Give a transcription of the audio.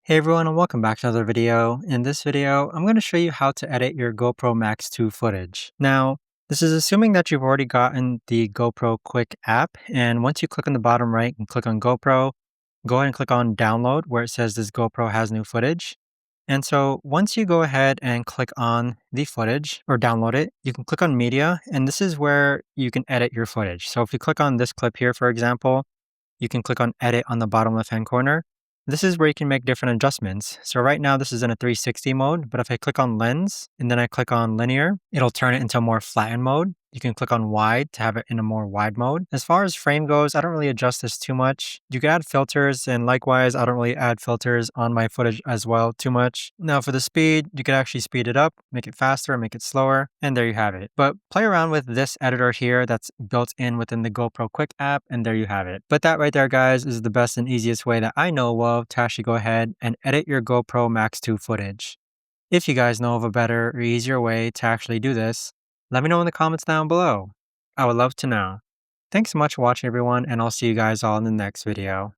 Hey everyone, and welcome back to another video. In this video, I'm going to show you how to edit your GoPro Max 2 footage. Now, this is assuming that you've already gotten the GoPro Quick app, and once you click on the bottom right and click on GoPro, go ahead and click on download where it says this GoPro has new footage. And so once you go ahead and click on the footage or download it, you can click on media, and this is where you can edit your footage. So if you click on this clip here, for example, you can click on edit on the bottom left hand corner. This is where you can make different adjustments. So right now this is in a 360 mode, but if I click on lens and then I click on linear, it'll turn it into a more flattened mode. You can click on wide to have it in a more wide mode. As far as frame goes, I don't really adjust this too much. You can add filters, and likewise, I don't really add filters on my footage as well too much. Now for the speed, you can actually speed it up, make it faster, make it slower, and there you have it. But play around with this editor here that's built in within the GoPro Quick app, and there you have it. But that right there, guys, is the best and easiest way that I know of to actually go ahead and edit your GoPro Max 2 footage. If you guys know of a better or easier way to actually do this, let me know in the comments down below. I would love to know. Thanks so much for watching everyone, and I'll see you guys all in the next video.